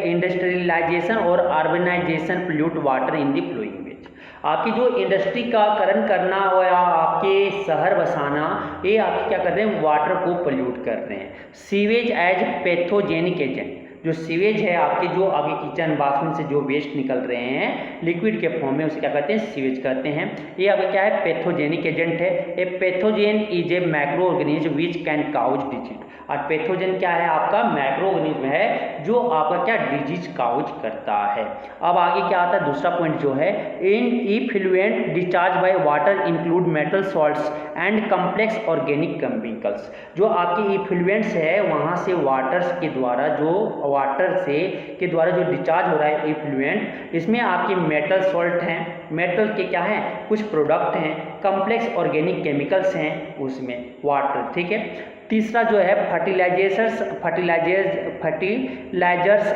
इंडस्ट्रियलाइजेशन और urbanisation pollute water in the following ways. आपकी जो इंडस्ट्री का करण करना या आपके शहर बसाना ये आप क्या कर रहे हैं वाटर को पोल्यूट कर रहे हैं। सीवेज एज पैथोजेनिक एजेंट, जो सीवेज है आपके जो आपके किचन बाथरूम से जो वेस्ट निकल रहे हैं लिक्विड के फॉर्म में उसे क्या कहते हैं सीवेज कहते हैं। ये आपका क्या है पैथोजेनिक एजेंट है। A pathogen is a microorganism which can cause disease. और पैथोजेन क्या है आपका माइक्रो ऑर्गेनिज्म है जो आपका क्या डिजीज काउज करता है। अब आगे क्या आता है दूसरा पॉइंट जो है in effluent discharge by water include metal salts and complex organic chemicals. जो आपके इफ्लुएंट्स है वहाँ से वाटर्स के द्वारा के द्वारा जो डिस्चार्ज हो रहा है इफ्लुएंट, इसमें आपके मेटल सॉल्ट हैं, मेटल के क्या हैं कुछ प्रोडक्ट हैं, कम्प्लेक्स ऑर्गेनिक केमिकल्स हैं उसमें वाटर, ठीक है। तीसरा जो है fertilisers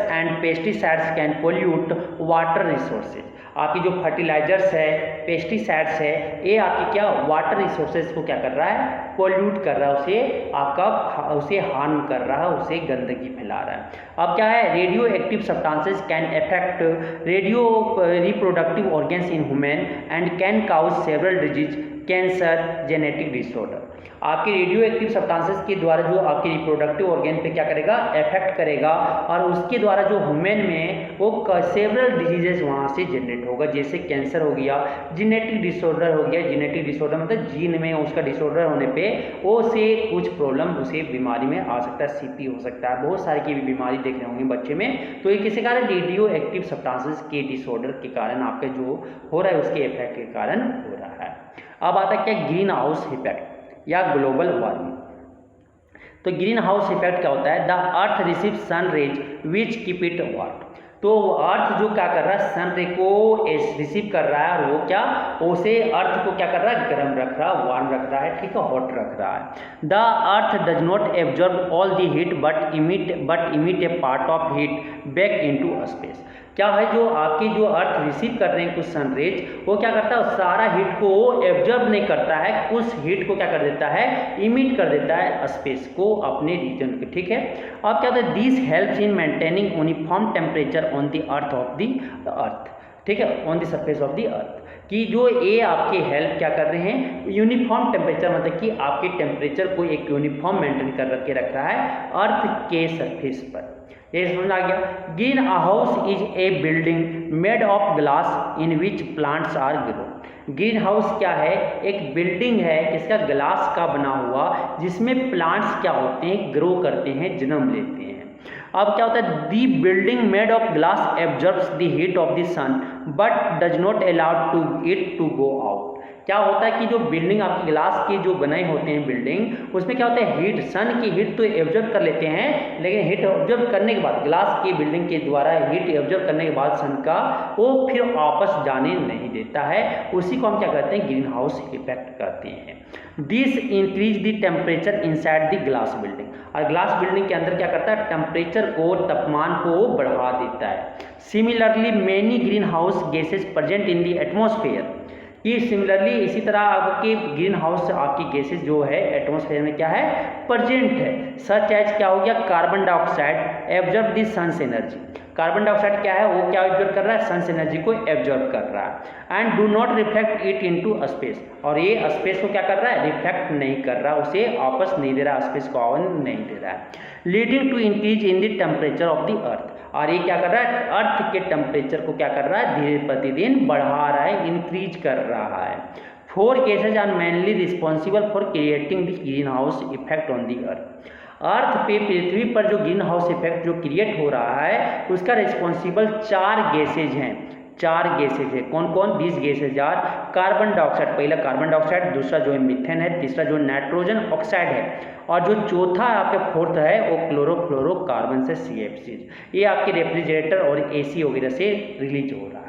and pesticides can pollute water resources. आपकी जो फर्टिलाइजर्स है पेस्टिसाइड्स है ये आपकी क्या वाटर रिसोर्सेज को क्या कर रहा है पोल्यूट कर रहा है, उसे हार्म कर रहा है, उसे गंदगी फैला रहा है। अब क्या है radioactive substances can affect radio reproductive organs in human and can cause several disease cancer genetic disorder. आपके रेडियो एक्टिव सब्सटेंसेस के द्वारा जो आपके रिप्रोडक्टिव ऑर्गन पे क्या करेगा इफेक्ट करेगा और उसके द्वारा जो ह्यूमन में वो सेवरल डिजीजेस वहाँ से जनरेट होगा, जैसे कैंसर हो गया, जेनेटिक डिसऑर्डर हो गया। जेनेटिक डिसऑर्डर मतलब जीन में उसका डिसऑर्डर होने पे वो से कुछ प्रॉब्लम उसे बीमारी में आ सकता है, सीपी हो सकता है, बहुत सारी की बीमारी देख रहे होंगे बच्चे में। तो ये किसी कारण रेडियो एक्टिव सब्सटेंसेस के डिसऑर्डर के कारण आपके जो हो रहा है उसके इफेक्ट के कारण हो रहा है। अब आता है क्या ग्रीन हाउस इफेक्ट या ग्लोबल वार्मिंग। तो ग्रीन हाउस इफेक्ट क्या होता है the earth receive sun rays which keep it warm. तो अर्थ जो क्या कर रहा है सन रे को रिसीव कर रहा है और वो क्या उसे अर्थ को क्या कर रहा है गर्म रख रहा है, वार्म रख रहा है, ठीक है, हॉट रख रहा है। The earth does not absorb all the heat but emit A part of heat back into space. क्या है जो आपकी जो अर्थ रिसीव कर रहे हैं कुछ सनरेज वो क्या करता है सारा हीट को एब्जॉर्ब नहीं करता है, उस हीट को क्या कर देता है इमिट कर देता है स्पेस को अपने रीजन को, ठीक है। अब क्या होता है this helps in maintaining uniform temperature on the earth of the अर्थ, ठीक है, on the surface of the अर्थ कि जो ये आपके हेल्प क्या कर रहे हैं यूनिफॉर्म टेम्परेचर मतलब कि आपके टेम्परेचर को एक यूनिफॉर्म मेंटेन कर के रख रहा है अर्थ के सरफेस पर। ये समझ आ गया। Greenhouse is a building made of glass in which plants are grow. Greenhouse क्या है एक बिल्डिंग है जिसका ग्लास का बना हुआ जिसमें प्लांट्स क्या होते हैं ग्रो करते हैं जन्म लेते हैं। अब क्या होता है the building made of glass absorbs the heat of the sun but does not allow to it to go out. क्या होता है कि जो बिल्डिंग आपकी ग्लास की जो बनाए होते हैं बिल्डिंग, उसमें क्या होता है हीट, सन की हीट तो एब्जॉर्ब कर लेते हैं, लेकिन हीट एब्जॉर्ब करने के बाद ग्लास की बिल्डिंग के द्वारा हीट एब्जॉर्ब करने के बाद सन का वो फिर वापस जाने नहीं देता है, उसी को हम क्या कहते हैं ग्रीन हाउस इफेक्ट कहते हैं। This increase the temperature inside the glass building, और ग्लास बिल्डिंग के अंदर क्या करता है टेम्परेचर को, तापमान को बढ़ा देता है। Similarly many green house gases present in the atmosphere, ये सिमिलरली इसी तरह आपके ग्रीन हाउस आपकी गैसेज जो है एटमॉस्फेयर में क्या है प्रेजेंट है। सच एज क्या हो गया carbon dioxide absorb the sun's energy, carbon dioxide क्या है वो क्या एब्जॉर्ब कर रहा है सन्स एनर्जी को एब्जॉर्ब कर रहा है, and do not reflect it into space, और ये स्पेस को क्या कर रहा है रिफ्लेक्ट नहीं कर रहा, उसे वापस नहीं दे रहा, स्पेस को आवन नहीं दे रहा है, leading to increase in the temperature of the earth, और ये क्या कर रहा है अर्थ के टेम्परेचर को क्या कर रहा है धीरे प्रतिदिन बढ़ा रहा है, इंक्रीज कर रहा है। 4 gases are mainly responsible for creating the greenhouse effect on the earth, earth पे पृथ्वी पर जो ग्रीन हाउस इफेक्ट जो क्रिएट हो रहा है उसका रिस्पॉन्सिबल 4 गैसेज हैं, 4 गैसेज है। कौन कौन? This gases are carbon dioxide, पहला कार्बन डाइऑक्साइड, दूसरा जो है मीथेन है, तीसरा जो नाइट्रोजन ऑक्साइड है, और जो चौथा आपके फोर्थ है वो क्लोरोफ्लोरोकार्बन से CFC, ये आपके रेफ्रिजरेटर और AC वगैरह से रिलीज हो रहा है।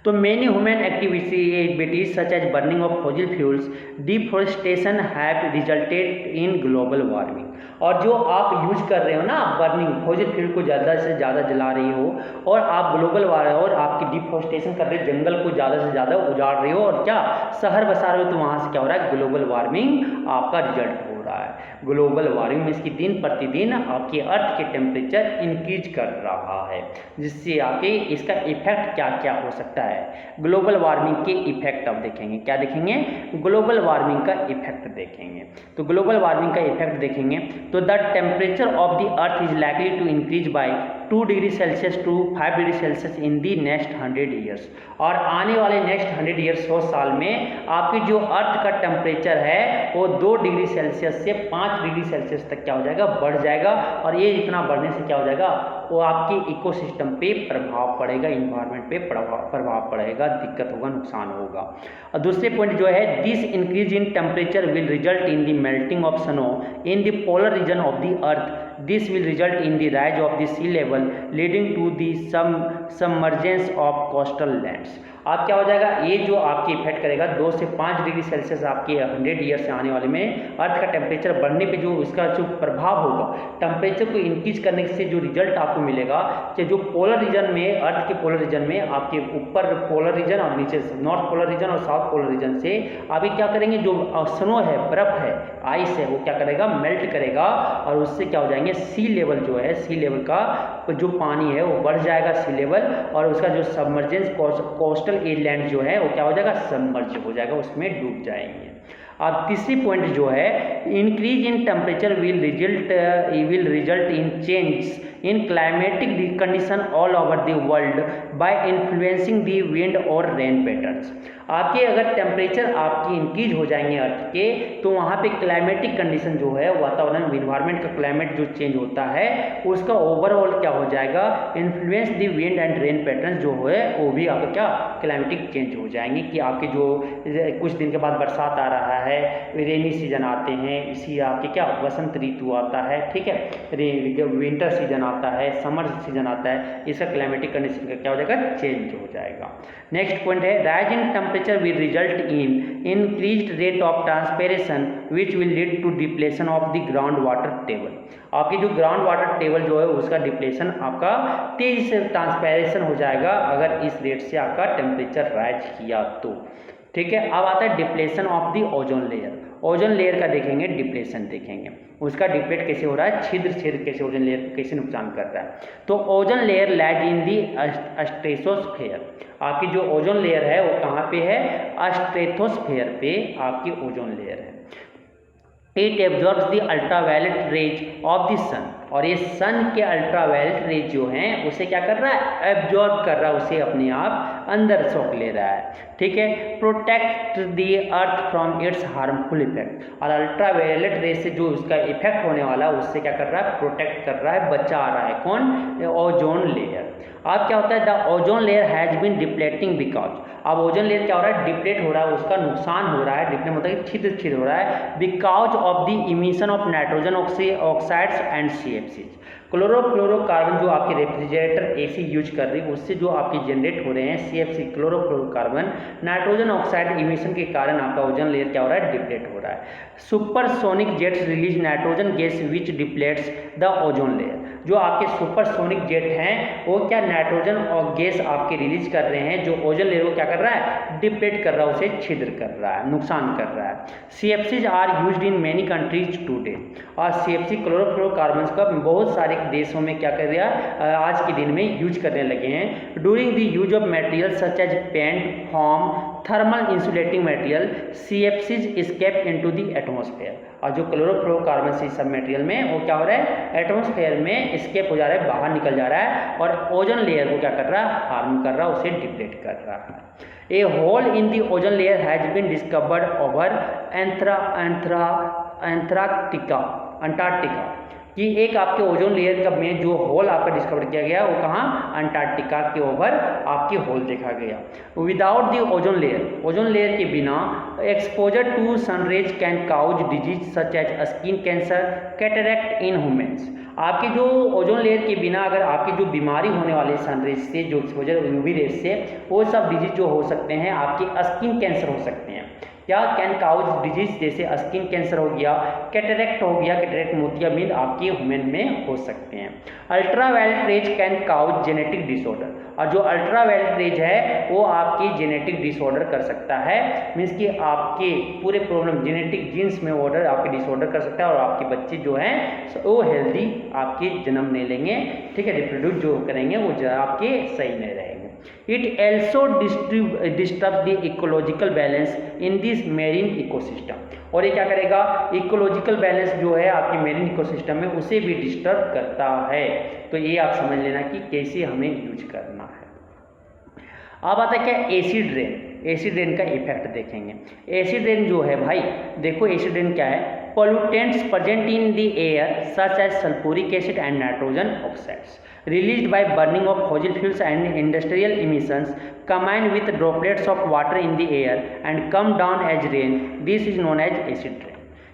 तो many human activities such as burning of fossil fuels, deforestation have resulted in global warming, और जो आप यूज कर रहे हो ना बर्निंग फॉसिल फ्यूल को ज़्यादा से ज़्यादा जला रही हो, और आप ग्लोबल वार्मिंग और आपकी डिफॉरेस्टेशन कर रहे हो, जंगल को ज़्यादा से ज़्यादा उजाड़ रहे हो और क्या शहर बसा रहे हो, तो वहाँ से क्या हो रहा है ग्लोबल वार्मिंग आपका रिजल्ट हो रहा है। ग्लोबल वार्मिंग में इसकी दिन प्रतिदिन आपके अर्थ के टेम्परेचर इंक्रीज कर रहा है, जिससे आपके इसका इफेक्ट क्या क्या हो सकता है। ग्लोबल वार्मिंग के इफेक्ट अब देखेंगे, क्या देखेंगे ग्लोबल वार्मिंग का इफेक्ट देखेंगे। तो ग्लोबल वार्मिंग का इफेक्ट देखेंगे तो the temperature of the earth is likely to increase by 2 degree Celsius to 5 degree Celsius in the next 100 years, और आने वाले नेक्स्ट 100 ईयर्स 100 साल में आपकी जो अर्थ का टेम्परेचर है वो 2 डिग्री सेल्सियस से 5 डिग्री सेल्सियस तक क्या हो जाएगा बढ़ जाएगा, और ये इतना बढ़ने से क्या हो जाएगा वो आपके इकोसिस्टम पे प्रभाव पड़ेगा, इन्वायरमेंट पे प्रभाव पड़ेगा, दिक्कत होगा, नुकसान होगा। और दूसरे पॉइंट जो है this increase in temperature will result in the melting of snow in the polar region of the earth, this will result in the rise of the sea level leading to the submergence of coastal lands. आप क्या हो जाएगा ये जो आपकी effect करेगा 2 से 5 degree Celsius आपके 100 ईयर से आने वाले में अर्थ का टेम्परेचर बढ़ने पे जो उसका जो प्रभाव होगा, टेम्परेचर को इंक्रीज करने से जो रिजल्ट आपको मिलेगा कि जो पोलर रीजन में अर्थ के पोलर रीजन में आपके ऊपर पोलर रीजन और नीचे नॉर्थ पोलर रीजन और साउथ पोलर रीजन से अभी क्या करेंगे जो स्नो है, बर्फ है, आइस है, वो क्या करेगा मेल्ट करेगा, और उससे क्या हो जाएंगे सी लेवल जो है, सी लेवल का जो पानी है वो बढ़ जाएगा सी लेवल, और उसका जो सबमर्जेंस कोस्टल एयरलैंड जो है वो क्या हो जाएगा सबमर्ज हो जाएगा, उसमें डूब जाएंगे। अब तीसरी पॉइंट जो है increase in temperature will result in change in climatic condition all over the world by influencing the wind और रेन पैटर्न्स। आपके अगर टेम्परेचर आपकी इंक्रीज हो जाएंगे अर्थ के, तो वहाँ पे क्लाइमेटिक कंडीशन जो है वातावरण इन्वायरमेंट का क्लाइमेट जो चेंज होता है उसका ओवरऑल क्या हो जाएगा influence the wind and rain pattern जो है वो भी आपका क्या क्लाइमेटिक चेंज हो जाएंगे, कि आपके जो कुछ दिन के बाद बरसात आ रहा है, रेनी सीजन आते हैं, इसी आपके क्या वसंत ऋतु आता है, ठीक है, विंटर सीजन आता है, समर सीजन आता है, इसका क्लाइमेटिक कंडीशन का क्या हो जाएगा चेंज हो जाएगा। नेक्स्ट पॉइंट है rise in temperature will result in increased rate of transpiration which will lead to depletion of the ground water table. आपकी जो ग्राउंड वाटर टेबल जो है उसका डिप्लेशन आपका तेजी से ट्रांसपेरेशन हो जाएगा अगर इस रेट से आपका टेम्परेचर राइज किया तो, ठीक है। अब आता है depletion of the ozone layer. Ozone layer का देखेंगे, डिप्लेशन देखेंगे, उसका डिप्लेट कैसे हो रहा है, छिद्र कैसे ओजोन लेयर को कैसे नुकसान कर रहा है। तो ozone layer lies in the stratosphere. आपकी जो ओजोन लेयर है वो कहाँ पे है, स्ट्रेटोस्फेयर पे आपकी ओजोन लेयर है। It absorbs the ultraviolet rays of the sun. और ये सन के अल्ट्रावायलेट रेज जो हैं उसे क्या कर रहा है, एब्जॉर्ब कर रहा है, उसे अपने आप अंदर सोख ले रहा है। ठीक है, protect the earth from its harmful effect, और अल्ट्रावायलेट रेज से जो उसका इफेक्ट होने वाला है उससे क्या कर रहा है, प्रोटेक्ट कर रहा है, बचा रहा है। कौन, ओजोन लेयर। अब क्या होता है, the ozone layer has been depleting because, अब ओजोन लेयर क्या हो रहा है, डिप्लेट हो रहा है, उसका नुकसान हो रहा है, डिप्लेट मतलब छिद्र हो रहा है, because of the emission of nitrogen oxides and CFCs। Chlorofluorocarbon जो आपके रेफ्रिजरेटर AC यूज कर रही है उससे जो आपके जनरेट हो रहे हैं CFC chlorofluorocarbon, nitrogen oxide emission के कारण आपका ओजोन लेयर क्या हो रहा है, डिप्लेट हो रहा है। Supersonic jets release nitrogen gas which depletes the ozone layer, जो आपके सुपरसोनिक जेट हैं वो क्या नाइट्रोजन और गैस आपके रिलीज कर रहे हैं जो ओजोन लेयर को क्या कर रहा है, डिप्लेट कर रहा है, उसे छिद्र कर रहा है, नुकसान कर रहा है। CFCs are used in many countries today, और CFC क्लोरोफ्लोरोकार्बन्स का बहुत सारे देशों में क्या कर रहा है, आज के दिन में यूज करने लगे हैं। During the use of material such as paint, foam, thermal insulating material, CFCs escape into the atmosphere, और जो क्लोरोफ्लोरोकार्बन से सब मटेरियल में वो क्या हो रहा है, एटमॉस्फेयर में एस्केप हो जा रहा है, बाहर निकल जा रहा है, और ओजोन लेयर को क्या कर रहा है, हार्म कर रहा है, उसे डिप्लेट कर रहा है। A hole in the ozone layer has been discovered over Antarctica, कि एक आपके ओजोन लेयर का में जो होल आपका डिस्कवर किया गया वो कहाँ, अंटार्कटिका के ओवर आपके होल देखा गया। Without the ozone layer, ozone layer के बिना exposure to sun rays can cause disease such as skin cancer, cataract in humans, आपके जो ओजोन लेयर के बिना अगर आपकी जो बीमारी होने वाले सनरेज से जो एक्सपोजर UV रेज से, वो सब डिजीज जो हो सकते हैं, आपके स्किन कैंसर हो सकते हैं, या कैन काउज डिजीज जैसे स्किन कैंसर हो गया, कैटरेक्ट हो गया, कैटरेक्ट मोतियाबिंद आपके ह्यूमन में हो सकते हैं। Ultraviolet rays can cause genetic disorder, और जो अल्ट्रावायलेट रेज है वो आपकी जेनेटिक डिसऑर्डर कर सकता है, मीन्स कि आपके पूरे प्रॉब्लम जेनेटिक जीन्स में ऑर्डर आपके डिसऑर्डर कर सकता है, और आपके बच्चे जो हैं वो हेल्दी आपके जन्म नहीं लेंगे। ठीक है, रिप्रोड्यूस जो करेंगे वो आपके सही नहीं रहेंगे। It also disturb the ecological balance in this marine ecosystem, और ये क्या करेगा, इकोलॉजिकल बैलेंस जो है आपके मेरीन इकोसिस्टम में उसे भी डिस्टर्ब करता है। तो ये आप समझ लेना कि कैसे हमें यूज करना है। अब आता है क्या, एसिड रेन। एसिड रेन का इफेक्ट देखेंगे। एसिड रेन जो है भाई देखो, एसिड रेन क्या है, pollutants present in the air such as sulfuric acid and nitrogen oxides released by burning of fossil fuels and industrial emissions combine with droplets of water in the air and come down as rain. This is known as acid rain.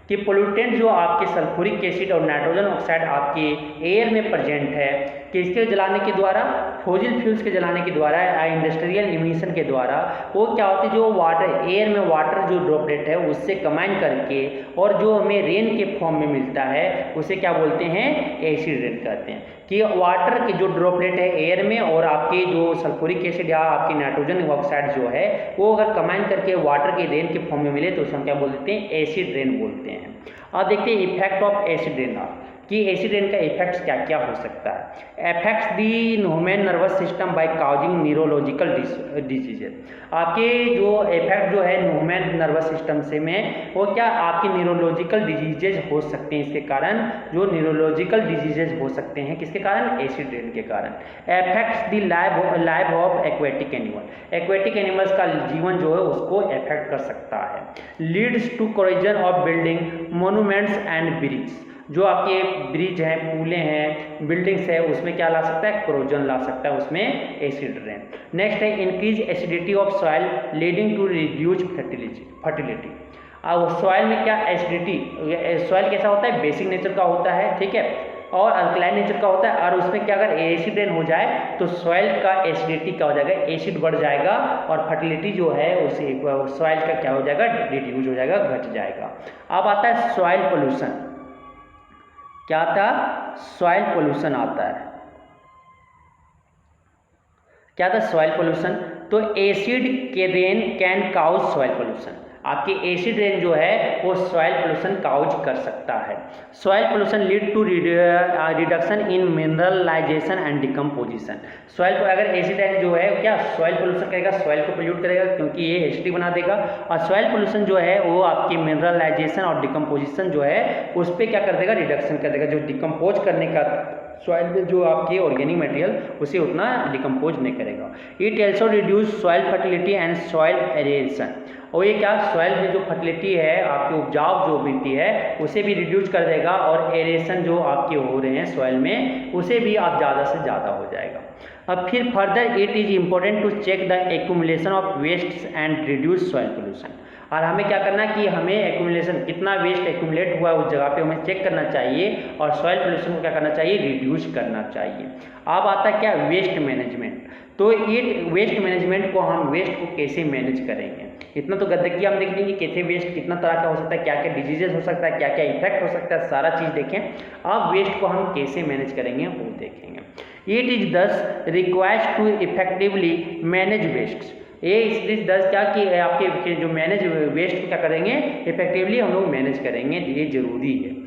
कि pollutant जो आपके sulphuric acid और nitrogen oxide आपके air में present है, किसके जलाने के द्वारा, फॉसिल फ्यूल्स के जलाने के द्वारा, इंडस्ट्रियल इमिशन के द्वारा, वो क्या होती है, जो वाटर एयर में वाटर जो ड्रॉपलेट है उससे कंबाइन करके और जो हमें रेन के फॉर्म में मिलता है उसे क्या बोलते हैं, एसिड रेन कहते हैं। कि वाटर के जो ड्रॉपलेट है एयर में और आपके जो सल्फ्यूरिक एसिड या आपकी नाइट्रोजन ऑक्साइड जो है वो अगर कंबाइन करके वाटर के रेन के फॉर्म में मिले तो उसे हम क्या बोलते हैं, एसिड रेन बोलते हैं। अब देखते हैं इफेक्ट ऑफ एसिड रेन कि एसिड रेन का इफेक्ट्स क्या क्या हो सकता है। Affects the human nervous system by causing neurological diseases, आपके जो इफेक्ट जो है ह्यूमन नर्वस सिस्टम से में वो क्या आपके न्यूरोलॉजिकल डिजीजेज हो सकते हैं। इसके कारण जो न्यूरोलॉजिकल डिजीजेज हो सकते हैं किसके कारण, एसिड रेन के कारण। Affects the life of aquatic animal, aquatic animals का जीवन जो है उसको अफेक्ट कर सकता है। Leads to corrosion of building, monuments and bridge, जो आपके ब्रिज हैं, पुलें हैं, बिल्डिंग्स है, उसमें क्या ला सकता है, कोरोजन ला सकता है, उसमें एसिड रेन। नेक्स्ट है increase acidity of soil leading to reduce fertility. अब सॉइल में क्या एसिडिटी, सॉइल कैसा होता है, बेसिक नेचर का होता है, ठीक है, और अल्कलाइन नेचर का होता है, और उसमें क्या अगर एसिड रेन हो जाए तो सॉइल का एसिडिटी क्या हो जाएगा, एसिड बढ़ जाएगा और फर्टिलिटी जो है उसे सॉइल का क्या हो जाएगा, रिड्यूस हो जाएगा, घट जाएगा। अब आता है सॉइल पोल्यूशन, क्या आता है, सॉइल पोल्यूशन आता है। क्या था सॉइल पोल्यूशन, तो एसिड के rain can cause soil pollution. आपके एसिड रेन जो है वो सॉइल पोल्यूशन काउज कर सकता है। Soil pollution lead to reduction in mineralisation and decomposition. Soil को अगर एसिड रेन जो है क्या सॉइल पोल्यूशन करेगा, सॉइल को पोल्यूट करेगा क्योंकि ये एसिडिक बना देगा, और सॉइल पोल्यूशन जो है वो आपकी मिनरलाइजेशन और डिकम्पोजिशन जो है उस पर क्या कर देगा, रिडक्शन कर देगा। जो डिकम्पोज करने का सॉइल में जो आपके ऑर्गेनिक मटेरियल उसे उतना डिकम्पोज नहीं करेगा। It also reduce soil fertility and soil aeration. और ये क्या सॉइल में जो फर्टिलिटी है आपकी उपजाऊ जो मिट्टी है उसे भी रिड्यूस कर देगा, और एरेशन जो आपके हो रहे हैं सॉइल में उसे भी आप ज़्यादा से ज़्यादा हो जाएगा। अब फिर further it is important to check the accumulation of waste and reduce soil pollution. और हमें क्या करना है कि हमें एक्यूमुलेशन कितना वेस्ट एक्यूमुलेट हुआ है उस जगह पे हमें चेक करना चाहिए, और सॉइल पोल्यूशन को क्या करना चाहिए, रिड्यूस करना चाहिए। अब आता है क्या, वेस्ट मैनेजमेंट। तो ये वेस्ट मैनेजमेंट को हम वेस्ट को कैसे मैनेज करेंगे, इतना तो गंदगी हम देख लेंगे कैसे वेस्ट कितना तरह का हो सकता है, क्या क्या डिजीजेज हो सकता है, क्या क्या इफेक्ट हो सकता है, सारा चीज़ देखें। अब वेस्ट को हम कैसे मैनेज करेंगे वो देखेंगे। It is thus requires to effectively manage waste. ये इसलिए दस क्या कि आपके जो मैनेज वेस्ट को क्या करेंगे, इफेक्टिवली हम लोग मैनेज करेंगे, ये जरूरी है।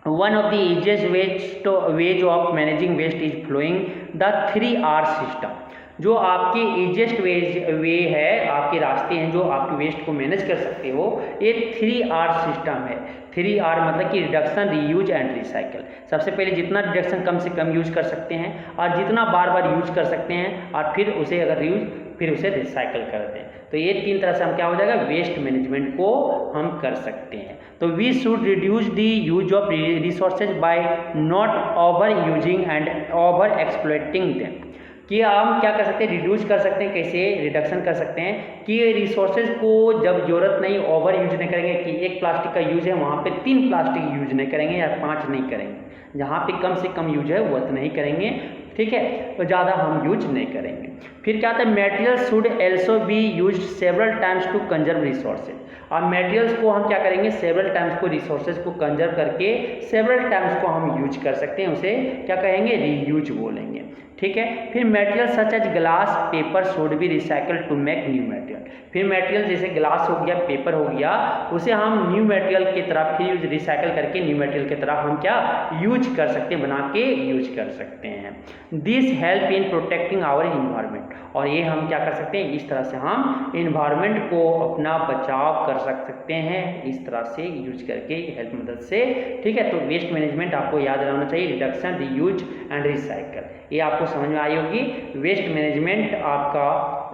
One of the easiest ways of managing waste is following the 3R system. जो आपके ईजिएस्ट वे है, आपके रास्ते हैं जो आप वेस्ट को मैनेज कर सकते हो, ये 3R सिस्टम है। 3R मतलब कि रिडक्शन, रीयूज एंड रिसाइकल। सबसे पहले जितना रिडक्शन कम से कम यूज कर सकते हैं, और जितना बार बार यूज कर सकते हैं, और फिर उसे अगर रीयूज फिर उसे रिसाइकल कर दें। तो ये 3 तरह से हम क्या हो जाएगा, वेस्ट मैनेजमेंट को हम कर सकते हैं। तो we should reduce the use of resources by not over using and over exploiting them. कि हम क्या कर सकते हैं, रिड्यूस कर सकते हैं, कैसे रिडक्शन कर सकते हैं कि रिसोर्सेज को जब जरूरत नहीं ओवर यूज नहीं करेंगे, कि एक प्लास्टिक का यूज है वहाँ पे 3 प्लास्टिक यूज नहीं करेंगे या 5 नहीं करेंगे, जहाँ पे कम से कम यूज है वो उतना ही करेंगे, ठीक है, तो ज़्यादा हम यूज नहीं करेंगे। फिर क्या आता है, material should also be use several times to conserve resources. और मटेरियल्स को हम क्या करेंगे, सेवरल टाइम्स को रिसोर्सेज को कंजर्व करके सेवरल टाइम्स को हम यूज कर सकते हैं, उसे क्या कहेंगे, रीयूज बोलेंगे, ठीक है। फिर material such as glass paper should be recycle to make new material. फिर मटेरियल जैसे ग्लास हो गया, पेपर हो गया, उसे हम न्यू मटेरियल की तरह फिर यूज रिसाइकल करके न्यू मटेरियल की तरह हम क्या यूज कर सकते हैं, बना के यूज कर सकते हैं। This help in protecting our environment. और ये हम क्या कर सकते हैं, इस तरह से हम इन्वायरमेंट को अपना बचाव कर सकते हैं, इस तरह से यूज करके हेल्प मदद से, ठीक है। तो वेस्ट मैनेजमेंट आपको याद रखना चाहिए, रिडक्शन, रीयूज एंड रिसाइकल, ये आपको समझ में आई होगी। वेस्ट मैनेजमेंट आपका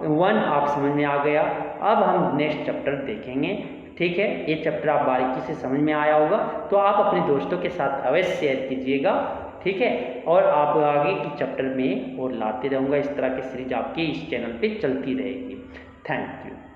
1 आप समझ में आ गया। अब हम नेक्स्ट चैप्टर देखेंगे, ठीक है। ये चैप्टर आप बारीकी से समझ में आया होगा, तो आप अपने दोस्तों के साथ अवश्य शेयर कीजिएगा, ठीक है। और आप आगे की चैप्टर में और लाते रहूँगा, इस तरह की सीरीज आपकी इस चैनल पे चलती रहेगी। Thank you.